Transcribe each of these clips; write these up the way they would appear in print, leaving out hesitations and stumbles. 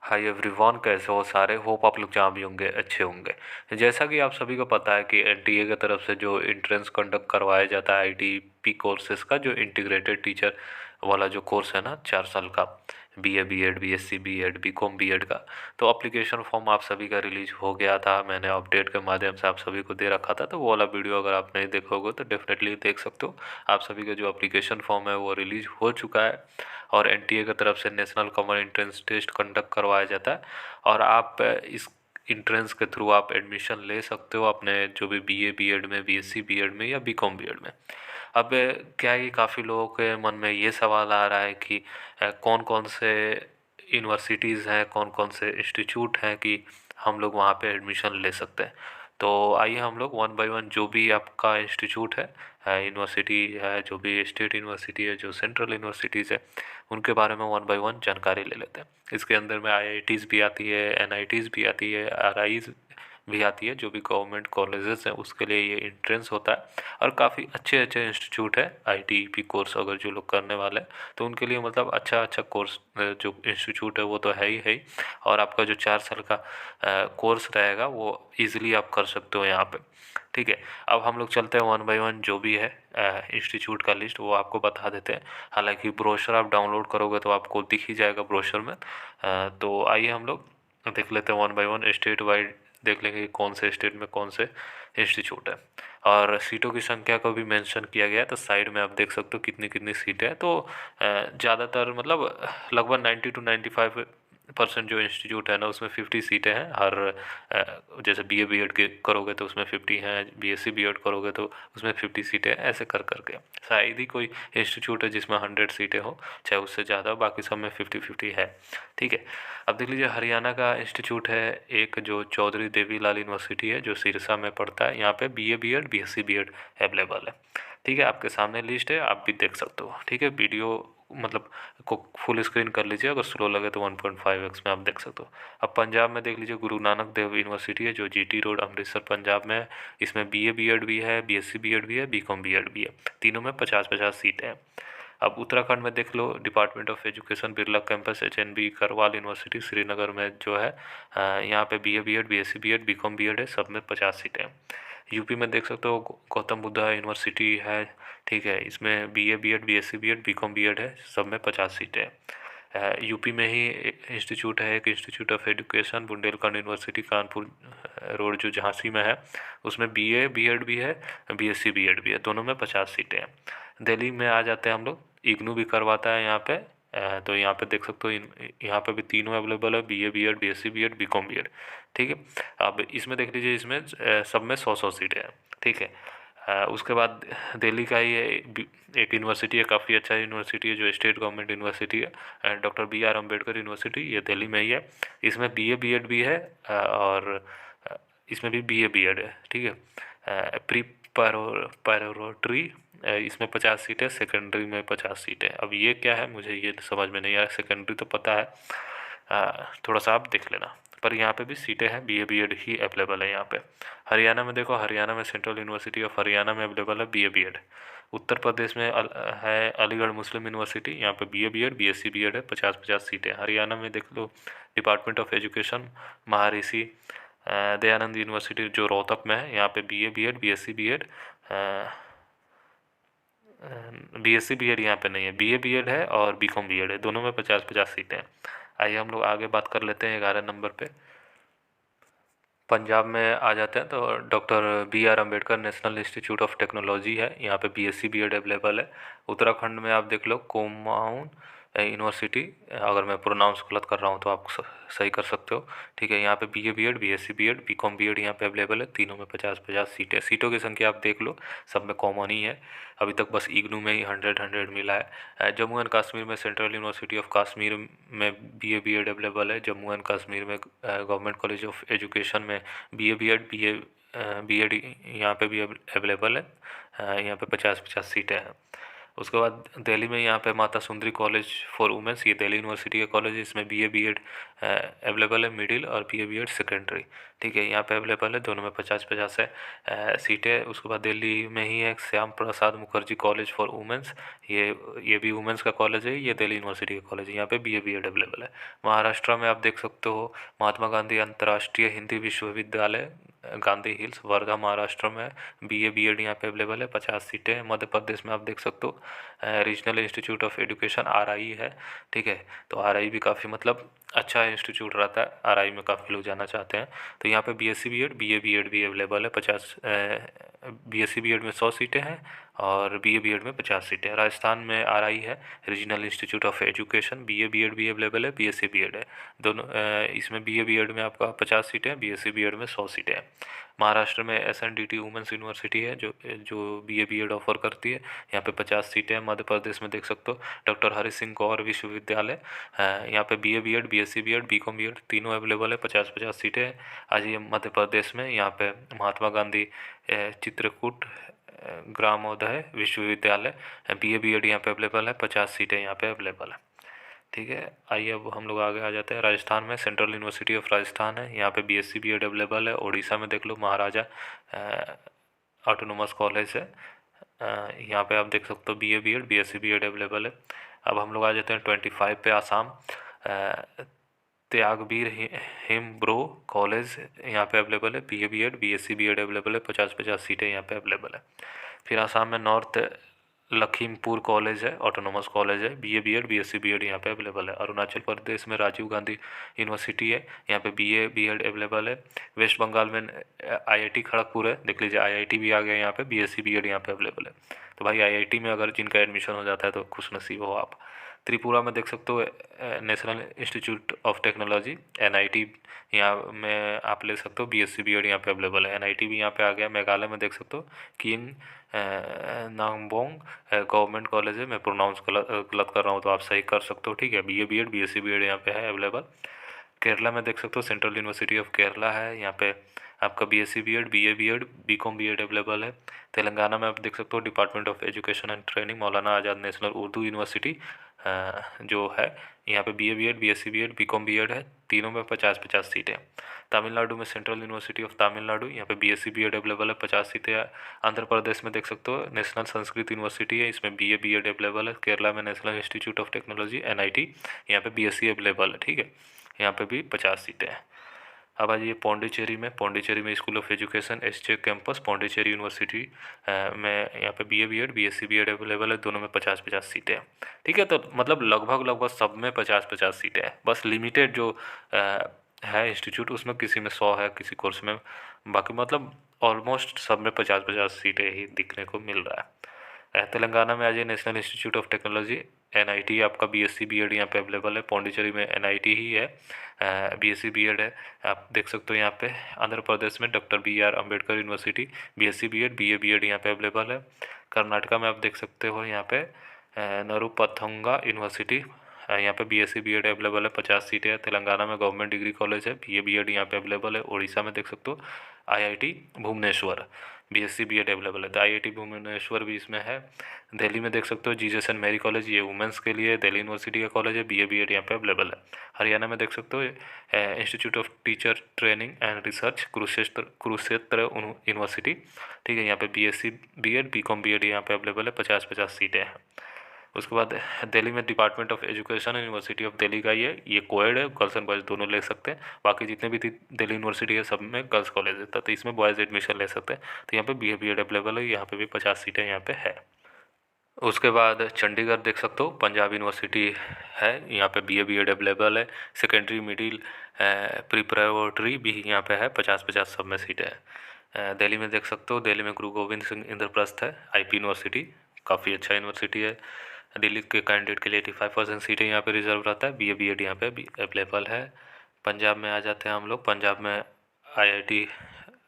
Hi everyone, कैसे हो सारे। होप आप लोग जहाँ भी होंगे अच्छे होंगे। जैसा कि आप सभी को पता है कि एनटीए की तरफ से जो एंट्रेंस कंडक्ट करवाया जाता है आईटीपी कोर्सेज का, जो इंटीग्रेटेड टीचर वाला जो कोर्स है ना 4 साल का, BA BEd BSc BEd BCom BEd का। तो एप्लीकेशन फॉर्म आप सभी का रिलीज हो गया था, मैंने अपडेट के माध्यम से आप सभी को दे रखा था। तो वो वाला वीडियो अगर आप नहीं देखोगे तो डेफिनेटली देख सकते हो। आप सभी का जो एप्लीकेशन फॉर्म है वो रिलीज हो चुका है और एनटीए की तरफ से national common entrance test conduct करवाया जाता है और आप इस इंट्रेंस के थ्रू आप एडमिशन ले सकते हो अपने जो भी बीए बीएड में, बीएससी बीएड में या बीकॉम बीएड में। अब क्या है कि काफ़ी लोगों के मन में ये सवाल आ रहा है कि कौन कौन से यूनिवर्सिटीज़ हैं, कौन कौन से इंस्टीट्यूट हैं कि हम लोग वहाँ पे एडमिशन ले सकते हैं। तो आइए हम लोग वन बाय वन जो भी आपका इंस्टीट्यूट है, यूनिवर्सिटी है, जो भी स्टेट यूनिवर्सिटी है, जो सेंट्रल यूनिवर्सिटीज़ है, उनके बारे में वन बाय वन जानकारी ले लेते हैं। इसके अंदर में आईआईटीज़ भी आती है, एनआईटीज़ भी आती है, आरआईज़ भी आती है। जो भी गवर्नमेंट कॉलेजेस हैं उसके लिए ये एंट्रेंस होता है और काफ़ी अच्छे अच्छे इंस्टीट्यूट है। आईटीपी कोर्स अगर जो लोग करने वाले हैं तो उनके लिए मतलब अच्छा अच्छा कोर्स जो इंस्टीट्यूट है वो तो है ही। और आपका जो 4 साल का कोर्स रहेगा वो इजीली आप कर सकते हो यहाँ पे। ठीक है, अब हम लोग चलते हैं वन बाय वन जो भी है इंस्टीट्यूट का लिस्ट वो आपको बता देते हैं। हालांकि ब्रोशर आप डाउनलोड करोगे तो आपको दिख ही जाएगा ब्रोशर में। तो आइए हम लोग देख लेते हैं one by one, state wide देख लेंगे कि कौन से स्टेट में कौन से इंस्टीट्यूट है। और सीटों की संख्या को भी मेंशन किया गया है, तो साइड में आप देख सकते हो कितनी कितनी सीटें हैं। तो ज़्यादातर मतलब लगभग 90 to 95% जो इंस्टीट्यूट है ना उसमें 50 सीटें हैं। हर जैसे बीए बीएड के करोगे तो उसमें 50 हैं, बीएससी बीएड करोगे तो उसमें 50 सीटें हैं, ऐसे कर करके। शायद ही कोई इंस्टीट्यूट है जिसमें 100 सीटें हो, चाहे उससे ज़्यादा, बाकी सब में 50-50 है। ठीक है, अब देख लीजिए हरियाणा का इंस्टीट्यूट है एक, जो चौधरी देवीलाल यूनिवर्सिटी है जो सिरसा में पड़ता है। यहाँ पे BA BEd BSc BEd available है। ठीक है, आपके सामने लिस्ट है, आप भी देख सकते हो। ठीक है, वीडियो मतलब को फुल स्क्रीन कर लीजिए, अगर स्लो लगे तो 1.5x में आप देख सकते हो। अब पंजाब में देख लीजिए गुरु नानक देव यूनिवर्सिटी है जो जीटी रोड अमृतसर पंजाब में है। इसमें बीए बीएड भी है, बीएससी बीएड भी है, बीकॉम बीएड भी है। तीनों में 50-50 सीटें हैं। अब उत्तराखंड में देख लो, department of education Birla campus HNB Garhwal university Srinagar में जो है, यहाँ पे BA BEd BSc BEd BCom BEd है, सब में 50 सीटें हैं। यूपी में देख सकते हो गौतम बुद्धा यूनिवर्सिटी है। ठीक है, इसमें BA BEd BSc BEd BCom BEd है, सब में 50 सीटें हैं। यूपी में ही इंस्टीट्यूट है एक, institute of education Bundelkhand university Kanpur road जो झांसी में है, उसमें बीए बीएड भी है, बीएससी बीएड भी है, दोनों में 50 सीटें हैं। दिल्ली में आ जाते हैं हम लोग, इग्नू भी करवाता है यहाँ पे। तो यहाँ पे देख सकते हो यहाँ पे भी तीनों अवेलेबल है, BA BEd BSc BEd BCom BEd. ठीक है, अब इसमें देख लीजिए, इसमें सब में 100-100 सीटें हैं। ठीक है, उसके बाद दिल्ली का ही एक यूनिवर्सिटी है, काफ़ी अच्छा यूनिवर्सिटी है जो स्टेट गवर्नमेंट यूनिवर्सिटी है, doctor B R Ambedkar university, ये दिल्ली में ही है। इसमें बीए बीएड भी है और इसमें भी बीए बीएड है। ठीक है, प्री पैरोट्री इसमें 50 सीटें, सेकेंडरी में 50 सीटें। अब ये क्या है मुझे ये समझ में नहीं आया, सेकेंडरी तो पता है, थोड़ा सा आप देख लेना। पर यहाँ पे भी सीटें हैं, बीए बीएड ही अवेलेबल है यहाँ पे। हरियाणा में देखो, हरियाणा में सेंट्रल यूनिवर्सिटी ऑफ हरियाणा में अवेलेबल है बीए बीएड। उत्तर प्रदेश में है अलीगढ़ मुस्लिम यूनिवर्सिटी, यहाँ पे बीए बीएड बीएससी बीएड है, 50-50 सीटें। हरियाणा में देख लो department of education Maharshi Dayanand university जो रोहतक में है, यहाँ पे BA BEd BSc BEd, BSc BEd यहाँ पे नहीं है, बीए बीएड है और बीकॉम बीएड है, दोनों में 50-50 सीटें हैं। आइए हम लोग आगे बात कर लेते हैं 11 नंबर पे। पंजाब में आ जाते हैं तो doctor B R Ambedkar National Institute of Technology है, यहाँ पे बीएससी बीएड अवेलेबल है। उत्तराखंड में आप देख लो कुमाऊन यूनिवर्सिटी, अगर मैं प्रोनाउंस गलत कर रहा हूँ तो आप सही कर सकते हो। ठीक है, यहाँ पे BA BEd BSc BEd BCom BEd यहाँ पे अवेलेबल है, तीनों में 50-50 सीटें। सीटों की संख्या आप देख लो, सब में कॉमन ही है। अभी तक बस इग्नू में ही 100 मिला है। जम्मू एंड कश्मीर में सेंट्रल यूनिवर्सिटी ऑफ कश्मीर में बीए बीएड अवेलेबल है। जम्मू एंड कश्मीर में गवर्नमेंट कॉलेज ऑफ एजुकेशन में बीए बीएड बीएड यहाँ पे भी अवेलेबल है। यहाँ पे 50-50 सीटें हैं। उसके बाद दिल्ली में यहाँ पे Mata Sundari college for women's, ये दिल्ली यूनिवर्सिटी का कॉलेज है। इसमें बीए बीएड अवेलेबल है, मिडिल और बीए बीएड सेकेंडरी, ठीक है, यहाँ पे अवेलेबल है। दोनों में 50-50 है सीटें। उसके बाद दिल्ली में ही है Shyam Prasad Mukherjee college for women's, ये भी वुमेंस का कॉलेज है, ये दिल्ली यूनिवर्सिटी का कॉलेज है, यहाँ पे बीए बीएड अवेलेबल है। महाराष्ट्र में आप देख सकते हो महात्मा गांधी अंतर्राष्ट्रीय हिंदी विश्वविद्यालय गांधी हिल्स वर्धा महाराष्ट्र में बीए बीएड यहाँ पे अवेलेबल है, 50 सीटें हैं। मध्य प्रदेश में आप देख सकते हो regional Institute of education RI है, ठीक है, तो आरआई भी काफ़ी मतलब अच्छा इंस्टीट्यूट रहता है, आरआई में काफ़ी लोग जाना चाहते हैं। तो यहाँ पे बीएससी बीएड बीए बीएड भी अवेलेबल है, 50 बीएससी बीएड में 100 सीटें हैं और बीए बीएड में 50 सीटें हैं। राजस्थान में आरआई है Regional Institute of Education, BA BEd भी अवेलेबल है, बीएससी बीएड है दोनों। इसमें बीए बीएड में आपका 50 सीटें हैं, बीएससी बीएड में 100 सीटें हैं। महाराष्ट्र में एसएनडीटी वुमेंस यूनिवर्सिटी है जो बीए बीएड ऑफर करती है, यहाँ पे 50 सीटें हैं। मध्य प्रदेश में देख सकते हो डॉक्टर हरि सिंह गौर विश्वविद्यालय, यहाँ पे BA BEd BSc BEd BCom BEd तीनों अवेलेबल है, 50-50 सीटें हैं। आज ये मध्य प्रदेश में यहाँ पे महात्मा गांधी चित्रकूट ग्रामोदय विश्वविद्यालय बीए बीएड यहाँ पे अवेलेबल है, 50 सीटें यहाँ पे अवेलेबल है, ठीक है। आइए अब हम लोग आगे आ जाते हैं। राजस्थान में सेंट्रल यूनिवर्सिटी ऑफ राजस्थान है, यहाँ पे बीएससी बीएड अवेलेबल है। उड़ीसा में देख लो महाराजा ऑटोनोमस कॉलेज है, यहाँ पे आप देख सकते हो BA BEd BSc BEd available है। अब हम लोग आ जाते हैं 25 पे, आसाम त्यागवीर हिमब्रो कॉलेज यहाँ पे अवेलेबल है, BA BEd BSc BEd available है, 50-50 सीटें यहाँ पे अवेलेबल है। फिर आसाम में नॉर्थ लखीमपुर कॉलेज है, ऑटोनोमस कॉलेज है, बीए बीएड बीएससी बीएड यहाँ पे अवेलेबल है। अरुणाचल प्रदेश में राजीव गांधी यूनिवर्सिटी है, यहाँ पे बीए बीएड अवेलेबल है। वेस्ट बंगाल में आईआईटी खड़गपुर है, देख लीजिए आईआईटी भी आ गया यहाँ पे, बीएससी बीएड यहाँ पे अवेलेबल है। तो भाई आईआईटी में अगर जिनका एडमिशन हो जाता है तो खुशनसीब हो आप। त्रिपुरा में देख सकते हो national Institute of technology NIT, यहाँ में आप ले सकते हो बीएससी बीएड यहाँ पे अवेलेबल है, एनआईटी भी यहाँ पे आ गया। मेघालय में देख सकते हो किंग नामबोंग गवर्नमेंट कॉलेज है, मैं प्रोनाउंस गलत कर रहा हूँ तो आप सही कर सकते हो, ठीक है। बीए बीएड बीएससी बीएड यहाँ पे है अवेलेबल। केरला में देख सकते हो सेंट्रल यूनिवर्सिटी ऑफ केरला है, यहाँ पे आपका BSc BEd BA BEd BCom BEd available है। तेलंगाना में आप देख सकते हो Department of education and Training Maulana Azad National Urdu University जो है, यहाँ पे BA BEd BSc BEd BCom BEd है, तीनों में 50-50 सीटें। तमिलनाडु में सेंट्रल यूनिवर्सिटी ऑफ तमिलनाडु, यहाँ पे बीएससी बीएड अवेलेबल है, 50 सीटें। आंध्र प्रदेश में देख सकते हो नेशनल संस्कृत यूनिवर्सिटी है, इसमें बीए बीएड अवेलेबल है। केरला में national Institute of technology NIT, यहाँ पे बीएससी अवेलेबल है, ठीक है, यहाँ पे भी 50 सीटें हैं। अब आ जाइए पौंडीचेरी में School of Education SJ Campus Pondicherry University में यहाँ पे BA BEd BSc BEd available है, दोनों में 50-50 सीटें हैं, ठीक है। तो मतलब लगभग सब में 50-50 सीटें हैं, बस लिमिटेड जो है इंस्टीट्यूट उसमें किसी में 100 है, किसी कोर्स में, बाकी मतलब ऑलमोस्ट सब में 50-50 सीटें ही दिखने को मिल रहा है। तेलंगाना में आ जाइए national Institute of technology NIT, आपका बीएससी बीएड यहाँ पे अवेलेबल है। पौंडीचेरी में एनआईटी ही है, बीएससी बीएड है, आप देख सकते हो यहाँ पे। आंध्र प्रदेश में Doctor BR Ambedkar University BSc BEd BA BEd यहाँ पे अवेलेबल है। कर्नाटका में आप देख सकते हो यहाँ पे नरुपथंगा यूनिवर्सिटी, यहाँ पे बीएससी बीएड अवेलेबल है, 50 सीटें हैं। तेलंगाना में गवर्नमेंट डिग्री कॉलेज है, बीए बीएड यहाँ पे अवेलेबल है। उड़ीसा में देख सकते हो IIT Bhubaneswar BSc BEd available है, तो आईआईटी भुवनेश्वर भी इसमें है। दिल्ली में देख सकते हो जीसस एंड मैरी कॉलेज, ये वुमेंस के लिए दिल्ली यूनिवर्सिटी का कॉलेज है, बीए बीएड यहाँ पे अवेलेबल है। हरियाणा में देख सकते हो institute of teacher training and research Kurukshetra university, ठीक है, यहाँ पे बीएससी बीएड बीकॉम बीएड यहाँ पे अवेलेबल है, 50-50 सीटें हैं। उसके बाद दिल्ली में department of education university of Delhi का ये कोएड है, गर्ल्स एंड बॉयज़ दोनों ले सकते हैं। बाकी जितने भी दिल्ली यूनिवर्सिटी है सब में गर्ल्स कॉलेज है, तो इसमें बॉयज़ एडमिशन ले सकते हैं। तो यहाँ पे बीए बीएड अवेलेबल है, यहाँ पे भी 50 सीटें यहाँ पे है। उसके बाद चंडीगढ़ देख सकते हो पंजाब यूनिवर्सिटी है, यहाँ पे बीए बीएड अवेलेबल है। सेकेंडरी मिडिल प्रिपरेटरी भी यहाँ पे है, 50-50 सब में सीटें हैं। दिल्ली में देख सकते हो, दिल्ली में गुरु गोविंद सिंह इंद्रप्रस्थ है, आईपी यूनिवर्सिटी, काफ़ी अच्छा यूनिवर्सिटी है। दिल्ली के कैंडिडेट के लिए 85% सीटें यहाँ पे रिजर्व रहता है, बीए बीएड यहाँ पे भी अवेलेबल है। पंजाब में आ जाते हैं हम लोग, पंजाब में आईआईटी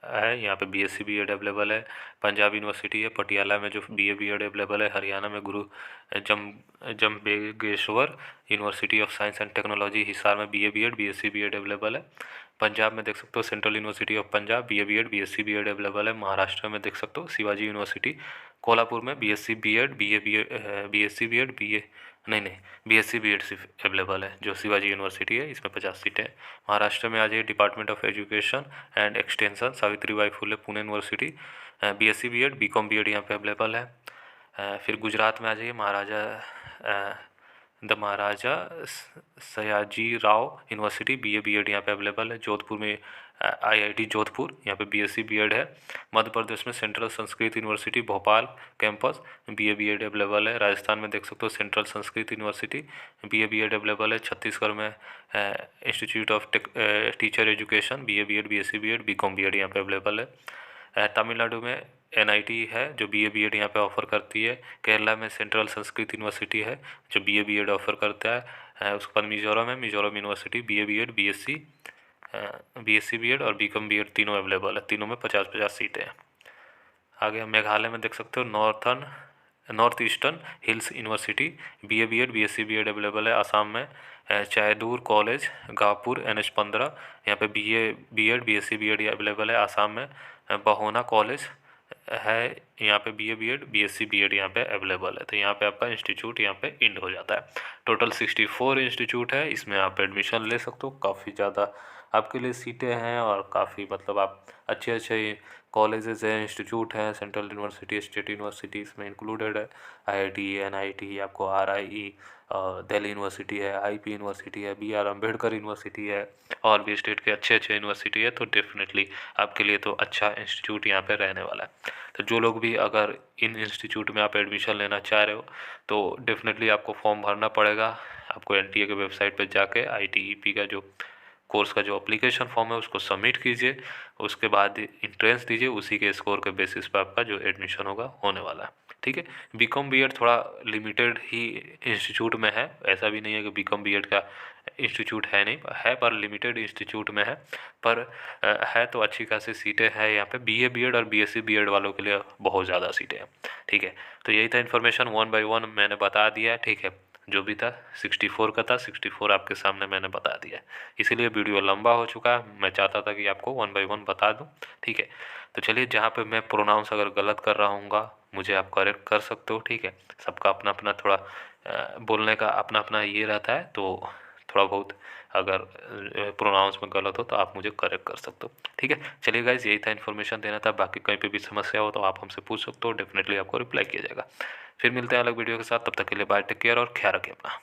है, यहाँ पे बीएससी बीएड अवेलेबल है। पंजाब यूनिवर्सिटी है पटियाला में जो बीए बीएड अवेलेबल है। हरियाणा में Guru Jambheshwar university of science and technology Hisar में BA BEd BSc BEd available है। पंजाब में देख सकते हो central university of Punjab BA BEd BSc BEd available है। महाराष्ट्र में देख सकते हो शिवाजी यूनिवर्सिटी कोल्हापुर में BSc BEd BSc BEd BA नहीं नहीं बीएससी बीएड सिर्फ अवेलेबल है जो शिवाजी यूनिवर्सिटी है, इसमें 50 सीटें हैं। महाराष्ट्र में आ जाइए department of education and extension Savitribai Phule Pune university BSc BEd BCom BEd यहाँ पे अवेलेबल है। फिर गुजरात में आ जाइए Maharaja Sayaji Rao university BA BEd यहाँ पे अवेलेबल है। जोधपुर में आईआईटी जोधपुर यहाँ पे बीएससी बीएड है। मध्य प्रदेश में Central Sanskrit University Bhopal campus BA BEd available है। राजस्थान में देख सकते हो Central Sanskrit University BA BEd available है। छत्तीसगढ़ में Institute of Teacher Education BA BEd BSc BEd BCom BEd यहाँ पे अवेलेबल है। तमिलनाडु में एनआईटी है जो बीए बीएड यहाँ पे ऑफ़र करती है। केरला में सेंट्रल संस्कृत यूनिवर्सिटी है जो बीए बीएड ऑफ़र करता है। उसके बाद Mizoram University BA BEd BSc BEd और बीकॉम बीएड तीनों अवेलेबल है। तीनों में 50-50 सीटें हैं। आगे मेघालय में देख सकते हो North Eastern Hills University BA BEd BSc BEd available है। आसाम में चायदूर कॉलेज गाहपुर NH15 यहाँ पे BA BEd BSc BEd available है। आसाम में बहोना कॉलेज है, यहाँ पे बीए बीएड बीएससी बीएड यहाँ पे अवेलेबल है। तो यहाँ पे आपका इंस्टीट्यूट यहाँ पे इंड हो जाता है। टोटल 64 इंस्टीट्यूट है, इसमें आप एडमिशन ले सकते हो। काफ़ी ज़्यादा आपके लिए सीटें हैं और काफ़ी मतलब आप अच्छे अच्छे कॉलेजेस हैं, इंस्टीट्यूट हैं। सेंट्रल यूनिवर्सिटी स्टेट यूनिवर्सिटी इसमें इंक्लूडेड है। आईआईटी एनआईटी आपको आरआई दिल्ली यूनिवर्सिटी है, आईपी यूनिवर्सिटी है, BR अम्बेडकर यूनिवर्सिटी है और भी स्टेट के अच्छे अच्छे यूनिवर्सिटी है। तो डेफिनेटली आपके लिए तो अच्छा इंस्टीट्यूट यहाँ पे रहने वाला है। तो जो लोग भी अगर इन इंस्टीट्यूट में आप एडमिशन लेना चाह रहे हो तो डेफिनेटली आपको फॉर्म भरना पड़ेगा। आपको एनटीए के वेबसाइट पर जाके ITEP का जो कोर्स का जो अप्लीकेशन फॉर्म है उसको सबमिट कीजिए। उसके बाद इंट्रेंस दीजिए, उसी के स्कोर के बेसिस पर आपका जो एडमिशन होगा होने वाला है। ठीक है, बीकॉम बीएड थोड़ा लिमिटेड ही इंस्टीट्यूट में है। ऐसा भी नहीं है कि बीकॉम बीएड का इंस्टीट्यूट है नहीं है, पर लिमिटेड इंस्टीट्यूट में है। पर है तो अच्छी खासी सीटें हैं यहाँ पे। बीए बीएड और बीएससी बीएड वालों के लिए बहुत ज़्यादा सीटें हैं। ठीक है, तो यही था इन्फॉर्मेशन 1 बाय 1 मैंने बता दिया है। ठीक है, जो भी था 64 का था, 64 आपके सामने मैंने बता दिया। इसीलिए वीडियो लंबा हो चुका है, मैं चाहता था कि आपको 1 बाय 1 बता दूं। ठीक है, तो चलिए जहाँ पे मैं प्रोनाउंस अगर गलत कर रहा हूँगा मुझे आप करेक्ट कर सकते हो। ठीक है, सबका अपना अपना थोड़ा बोलने का अपना अपना ये रहता है, तो थोड़ा बहुत अगर प्रोनाउंस में गलत हो तो आप मुझे करेक्ट कर सकते हो। ठीक है, चलिए गाइज यही था इन्फॉर्मेशन देना था। बाकी कहीं पे भी समस्या हो तो आप हमसे पूछ सकते हो, डेफिनेटली आपको रिप्लाई किया जाएगा। फिर मिलते हैं अलग वीडियो के साथ, तब तक के लिए बाय, टेक केयर और ख्याल रखें अपना।